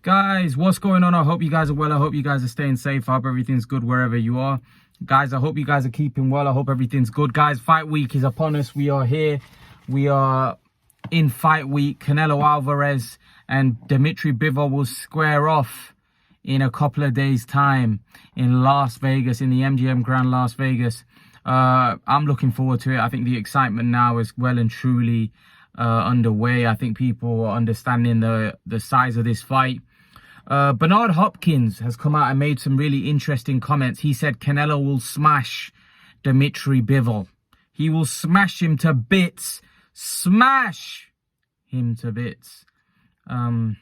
Guys, what's going on? I hope you guys are well. I hope you guys are staying safe. I hope everything's good wherever you are. Guys, I hope you guys are keeping well. I hope everything's good. Guys, fight week is upon us. We are here. We are in fight week. Canelo Alvarez and Dmitry Bivol will square off in a couple of days' time in Las Vegas, in the MGM Grand Las Vegas. I'm looking forward to it. I think the excitement now is well and truly underway. I think people are understanding the size of this fight. Bernard Hopkins has come out and made some really interesting comments. He said Canelo will smash Dmitry Bivol. He will smash him to bits. Smash him to bits. And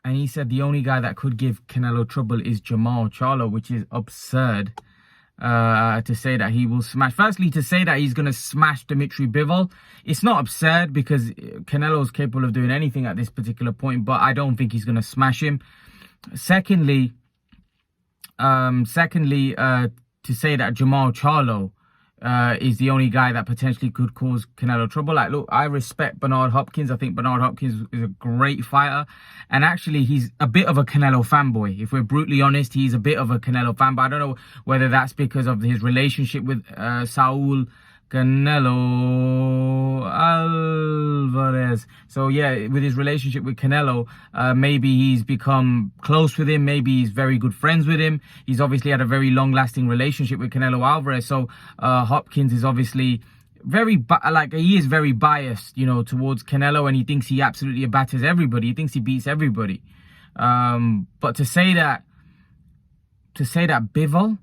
he said the only guy that could give Canelo trouble is Jermall Charlo, which is absurd. To say that he will smash. Firstly, to say that he's going to smash Dmitry Bivol, it's not absurd because Canelo's capable of doing anything at this particular point, but I don't think he's going to smash him. Secondly, to say that Jermall Charlo is the only guy that potentially could cause Canelo trouble. Like, look, I respect Bernard Hopkins. I think Bernard Hopkins is a great fighter. And actually, he's a bit of a Canelo fanboy. If we're brutally honest, he's a bit of a Canelo fanboy. I don't know whether that's because of his relationship with Saul Canelo Alvarez. So yeah, with his relationship with Canelo, maybe he's become close with him. Maybe he's very good friends with him. He's obviously had a very long-lasting relationship with Canelo Alvarez. So Hopkins is obviously he is very biased, you know, towards Canelo, and he thinks he absolutely batters everybody. He thinks he beats everybody. But to say that Bivol,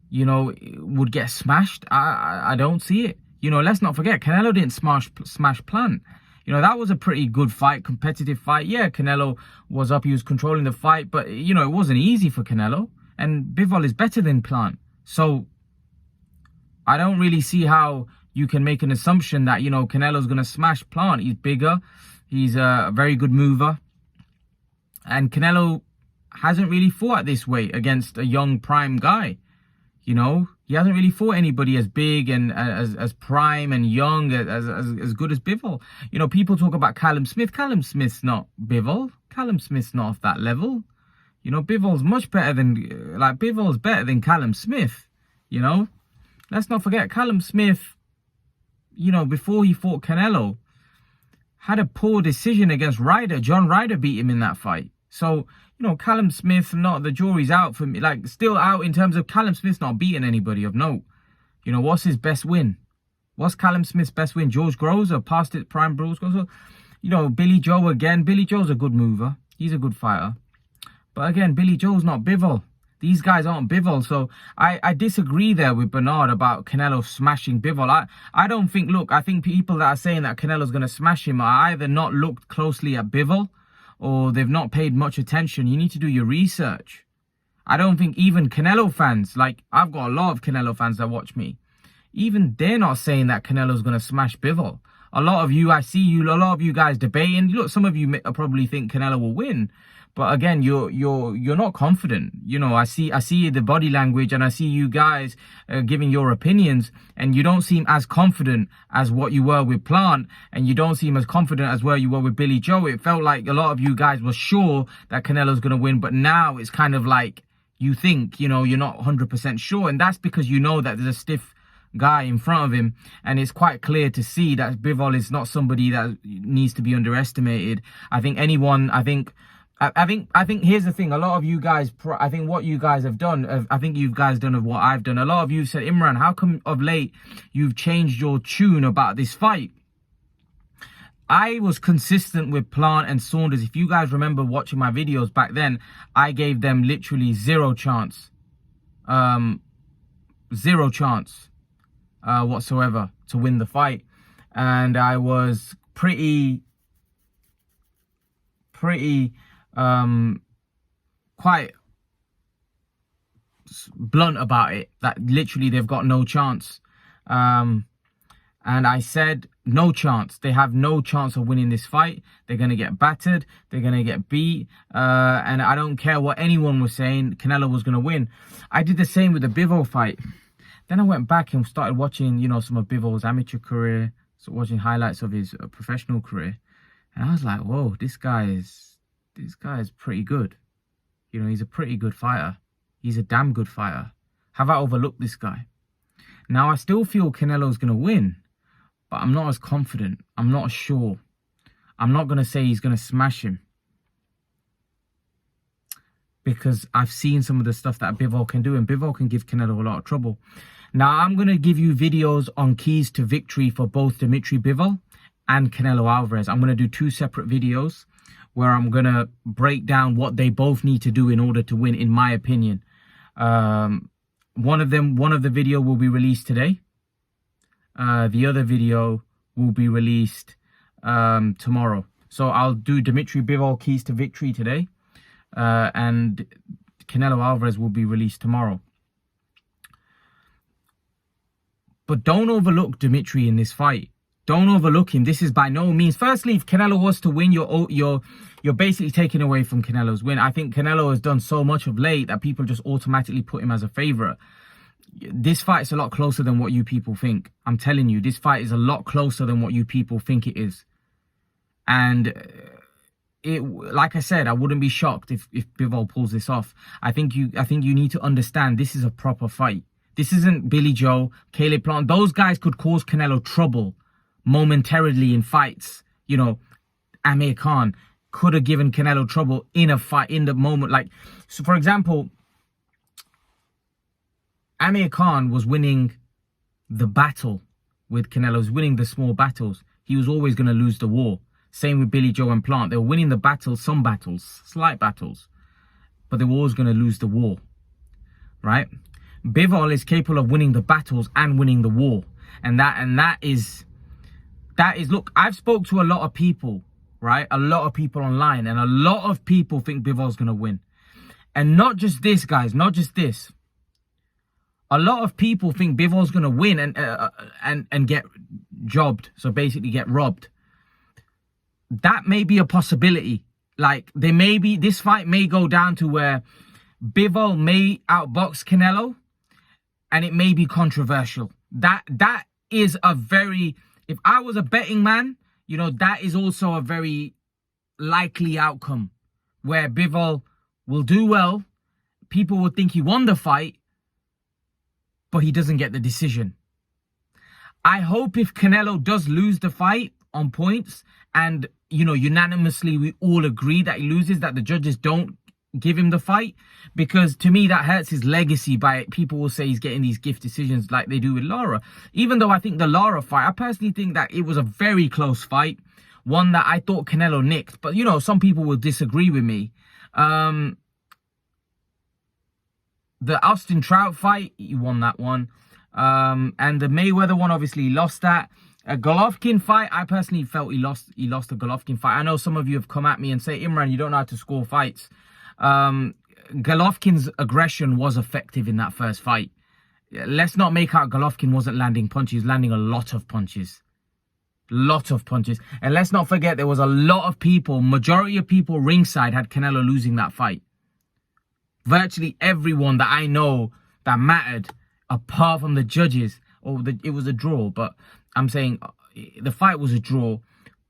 you know, would get smashed, I don't see it. You know, let's not forget, Canelo didn't smash Plant. You know, that was a pretty good fight, competitive fight. Yeah, Canelo was up, he was controlling the fight, but, you know, it wasn't easy for Canelo. And Bivol is better than Plant. So, I don't really see how you can make an assumption that, you know, Canelo's going to smash Plant. He's bigger. He's a very good mover. And Canelo hasn't really fought at this weight against a young prime guy. You know, he hasn't really fought anybody as big and as prime and young, as good as Bivol. You know, people talk about Callum Smith. Callum Smith's not Bivol. Callum Smith's not off that level. You know, Bivol's much better than, Bivol's better than Callum Smith. You know, let's not forget, Callum Smith, you know, before he fought Canelo, had a poor decision against Ryder. John Ryder beat him in that fight. So, you know, Callum Smith, the jury's out for me. Like, still out in terms of Callum Smith's not beating anybody of note. You know, what's his best win? What's Callum Smith's best win? George Grozer, past it, prime George Grozer. You know, Billy Joe again. Billy Joe's a good mover. He's a good fighter. But again, Billy Joe's not Bivol. These guys aren't Bivol. So I disagree there with Bernard about Canelo smashing Bivol. I don't think, look, I think people that are saying that Canelo's going to smash him are either not looked closely at Bivol or they've not paid much attention. You need to do your research. I don't think even Canelo fans, like I've got a lot of Canelo fans that watch me, even they're not saying that Canelo's going to smash Bivol. A lot of you, I see you, a lot of you guys debating. Look, some of you probably think Canelo will win. But again, you're not confident. You know, I see the body language and I see you guys giving your opinions, and you don't seem as confident as what you were with Plant, and you don't seem as confident as where you were with Billy Joe. It felt like a lot of you guys were sure that Canelo's going to win, but now it's kind of like you think, you know, you're not 100% sure, and that's because you know that there's a stiff guy in front of him, and it's quite clear to see that Bivol is not somebody that needs to be underestimated. I think here's the thing. A lot of you guys, I think what you guys have done, I think you guys done of what I've done. A lot of you said, Imran, how come of late you've changed your tune about this fight? I was consistent with Plant and Saunders. If you guys remember watching my videos back then, I gave them literally zero chance. Zero chance whatsoever to win the fight. And I was pretty quite blunt about it, that literally they've got no chance. And I said, no chance. They have no chance of winning this fight. They're going to get battered. They're going to get beat. And I don't care what anyone was saying, Canelo was going to win. I did the same with the Bivol fight. Then I went back and started watching, you know, some of Bivol's amateur career, so watching highlights of his professional career. And I was like, whoa, this guy is pretty good. You know, he's a pretty good fighter. He's a damn good fighter. Have I overlooked this guy? Now, I still feel Canelo's going to win, but I'm not as confident. I'm not sure. I'm not going to say he's going to smash him, because I've seen some of the stuff that Bivol can do, and Bivol can give Canelo a lot of trouble. Now, I'm going to give you videos on keys to victory for both Dmitry Bivol and Canelo Alvarez. I'm going to do 2 separate videos where I'm going to break down what they both need to do in order to win, in my opinion. One of the video will be released today. The other video will be released tomorrow. So I'll do Dmitry Bivol keys to victory today. And Canelo Alvarez will be released tomorrow. But don't overlook Dmitry in this fight. Don't overlook him. This is by no means. Firstly, if Canelo was to win, you're basically taking away from Canelo's win. I think Canelo has done so much of late that people just automatically put him as a favorite. This fight's a lot closer than what you people think. I'm telling you, this fight is a lot closer than what you people think it is. And like I said, I wouldn't be shocked if Bivol pulls this off. I think you need to understand this is a proper fight. This isn't Billy Joe, Caleb Plant. Those guys could cause Canelo trouble momentarily in fights. You know, Amir Khan could have given Canelo trouble in a fight, in the moment. Like, so for example, Amir Khan was winning the battle with Canelo, was winning the small battles. He was always going to lose the war. Same with Billy Joe and Plant. They were winning the battles, some battles, slight battles, but they were always going to lose the war, right? Bivol is capable of winning the battles and winning the war. And that is, look, I've spoke to a lot of people, right? A lot of people online, and a lot of people think Bivol's going to win. And not just this, guys, not just this. A lot of people think Bivol's going to win and get jobbed. So basically get robbed. That may be a possibility. Like, this fight may go down to where Bivol may outbox Canelo, and it may be controversial. That is a very, if I was a betting man, you know, that is also a very likely outcome, where Bivol will do well. People will think he won the fight, but he doesn't get the decision. I hope if Canelo does lose the fight on points, and, you know, unanimously we all agree that he loses, that the judges don't give him the fight, because to me that hurts his legacy. By people will say he's getting these gift decisions like they do with Lara. Even though I think the Lara fight, I personally think that it was a very close fight, one that I thought Canelo nicked, but you know, some people will disagree with me. The Austin Trout fight, he won that one, and the Mayweather one, obviously he lost that. A Golovkin fight, I personally felt he lost a Golovkin fight. I know some of you have come at me and say, Imran, you don't know how to score fights. Golovkin's aggression was effective in that first fight. Let's not make out Golovkin wasn't landing punches. He was landing a lot of punches. And let's not forget, there was a lot of people, majority of people ringside had Canelo losing that fight. Virtually everyone that I know that mattered, apart from the judges. It was a draw, but I'm saying the fight was a draw.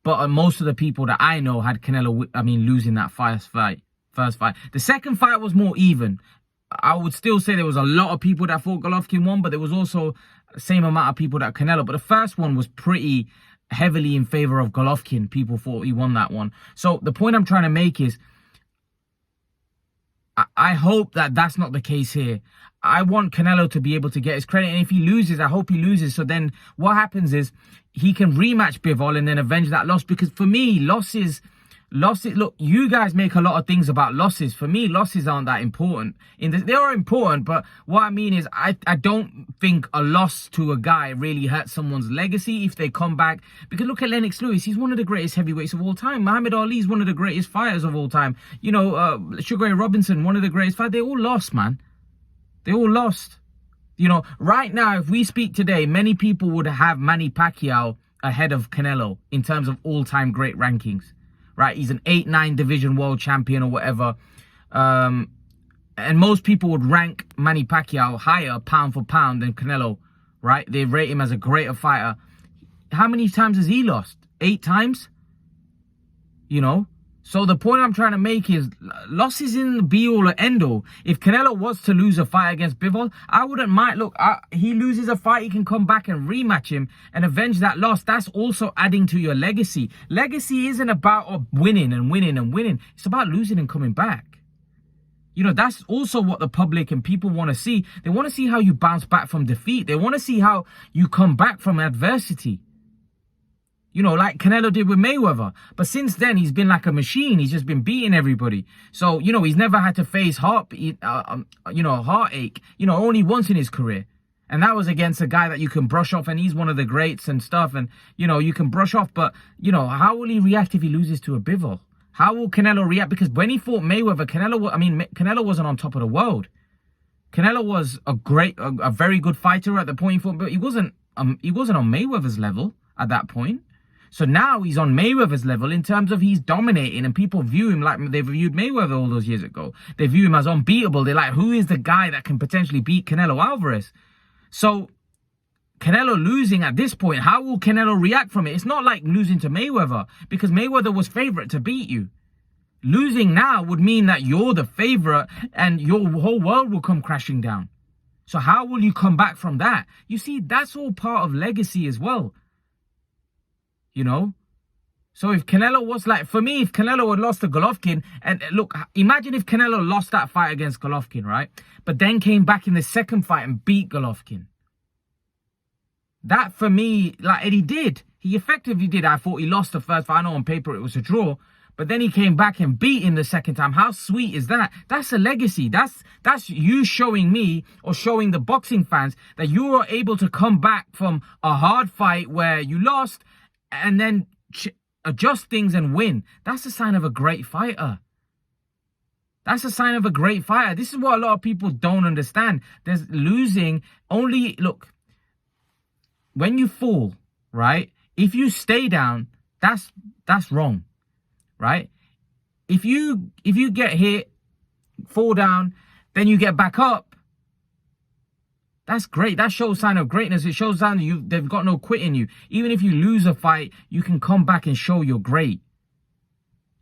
But most of the people that I know had Canelo, losing that first fight. The second fight was more even. I would still say there was a lot of people that thought Golovkin won, but there was also the same amount of people that Canelo. But the first one was pretty heavily in favor of Golovkin. People thought he won that one. So the point I'm trying to make is, I hope that that's not the case here. I want Canelo to be able to get his credit. And if he loses, I hope he loses. So then what happens is he can rematch Bivol and then avenge that loss. Because for me, losses, look, you guys make a lot of things about losses. For me, losses aren't that important. They are important, but what I mean is I don't think a loss to a guy really hurts someone's legacy if they come back. Because look at Lennox Lewis. He's one of the greatest heavyweights of all time. Muhammad Ali is one of the greatest fighters of all time. You know, Sugar Ray Robinson, one of the greatest fighters. They all lost, man. They all lost. You know, right now, if we speak today, many people would have Manny Pacquiao ahead of Canelo in terms of all-time great rankings. Right, he's an 8-9 division world champion or whatever. And most people would rank Manny Pacquiao higher pound for pound than Canelo, right? They rate him as a greater fighter. How many times has he lost? 8 times? you know. So the point I'm trying to make is losses in the be all or end all. If Canelo was to lose a fight against Bivol, I wouldn't mind. Look, he loses a fight, he can come back and rematch him and avenge that loss. That's also adding to your legacy. Legacy isn't about winning and winning and winning. It's about losing and coming back. You know, that's also what the public and people want to see. They want to see how you bounce back from defeat. They want to see how you come back from adversity. You know, like Canelo did with Mayweather. But since then, he's been like a machine. He's just been beating everybody. So, you know, he's never had to face heartache, only once in his career. And that was against a guy that you can brush off, and he's one of the greats and stuff. And, you know, you can brush off. But, you know, how will he react if he loses to a Bivol? How will Canelo react? Because when he fought Mayweather, Canelo wasn't on top of the world. Canelo was a very good fighter at the point he fought, but he wasn't on Mayweather's level at that point. So now he's on Mayweather's level in terms of he's dominating, and people view him like they viewed Mayweather all those years ago. They view him as unbeatable. They're like, who is the guy that can potentially beat Canelo Alvarez? So Canelo losing at this point, how will Canelo react from it? It's not like losing to Mayweather, because Mayweather was favorite to beat you. Losing now would mean that you're the favorite and your whole world will come crashing down. So how will you come back from that? You see, that's all part of legacy as well. You know? So if Canelo was like, for me, if Canelo had lost to Golovkin, and look, imagine if Canelo lost that fight against Golovkin, right? But then came back in the second fight and beat Golovkin. That for me, like Eddie did. He effectively did. I thought he lost the first fight. I know on paper it was a draw. But then he came back and beat him the second time. How sweet is that? That's a legacy. That's you showing me, or showing the boxing fans, that you are able to come back from a hard fight where you lost and then adjust things and win. That's a sign of a great fighter. That's a sign of a great fighter. This is what a lot of people don't understand. There's losing only, look, when you fall, right? If you stay down, that's wrong, right? If you get hit, fall down, then you get back up, that's great. That shows sign of greatness. It shows sign that they've got no quit in you. Even if you lose a fight, you can come back and show you're great.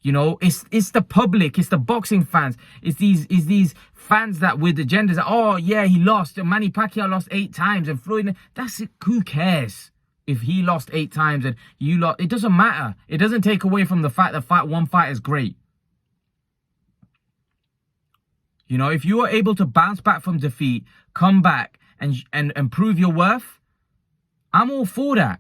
You know, it's the public, it's the boxing fans, it's these fans that with agendas that, oh yeah, he lost. Manny Pacquiao lost 8 times, and Floyd. That's it. Who cares if he lost 8 times and you lost? It doesn't matter. It doesn't take away from the fact that one fight is great. You know, if you are able to bounce back from defeat, come back and prove your worth, I'm all for that.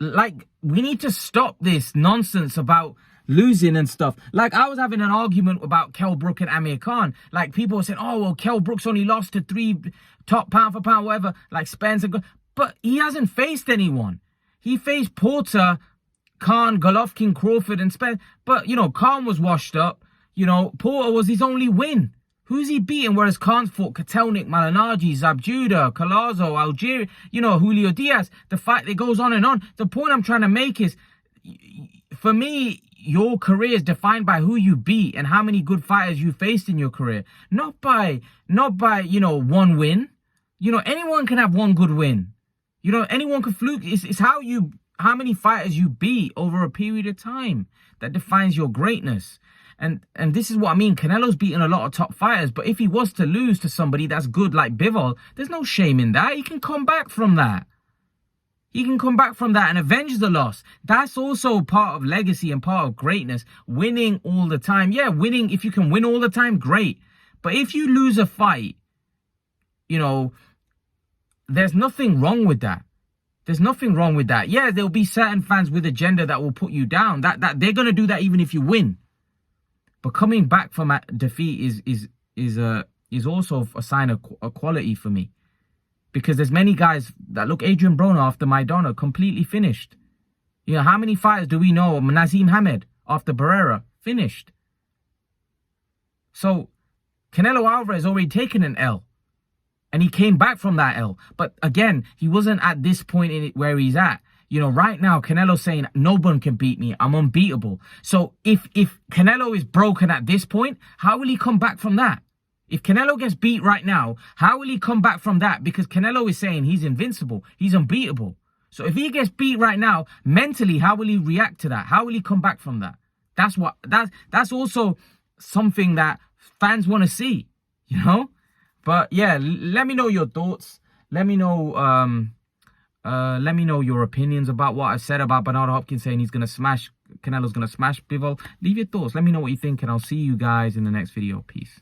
Like, we need to stop this nonsense about losing and stuff. Like, I was having an argument about Kell Brook and Amir Khan. Like, people were saying, oh, well, Kell Brook's only lost to 3 top pound for pound, whatever, like Spence. But he hasn't faced anyone. He faced Porter, Khan, Golovkin, Crawford, and Spence. But, you know, Khan was washed up. You know, Porter was his only win. Who's he beating? Whereas Khan's fought Kotelnik, Malignaggi, Zabjuda, Collazo, Algieri, you know, Julio Diaz. The fight that goes on and on. The point I'm trying to make is, for me, your career is defined by who you beat and how many good fighters you faced in your career. Not by, you know, one win. You know, anyone can have one good win. You know, anyone can fluke. It's how many fighters you beat over a period of time that defines your greatness. And this is what I mean. Canelo's beaten a lot of top fighters, but if he was to lose to somebody that's good like Bivol, there's no shame in that. He can come back from that. He can come back from that and avenge the loss. That's also part of legacy and part of greatness. Winning all the time. Yeah, winning, if you can win all the time, great. But if you lose a fight, you know, there's nothing wrong with that. There's nothing wrong with that. Yeah, there'll be certain fans with agenda that will put you down. That they're going to do that even if you win. But coming back from a defeat is also a sign of quality for me. Because there's many guys that, look, Adrian Broner after Maidana, completely finished. You know, how many fighters do we know? Nazim Hamed after Barrera, finished. So, Canelo Alvarez already taken an L. And he came back from that L. But again, he wasn't at this point in it where he's at. You know, right now, Canelo's saying, no one can beat me. I'm unbeatable. So if Canelo is broken at this point, how will he come back from that? If Canelo gets beat right now, how will he come back from that? Because Canelo is saying he's invincible. He's unbeatable. So if he gets beat right now, mentally, how will he react to that? How will he come back from that? That's also something that fans want to see, you know. But yeah, let me know your thoughts. Let me know your opinions about what I said about Bernardo Hopkins saying Canelo's gonna smash Bivol. Leave your thoughts. Let me know what you think, and I'll see you guys in the next video. Peace.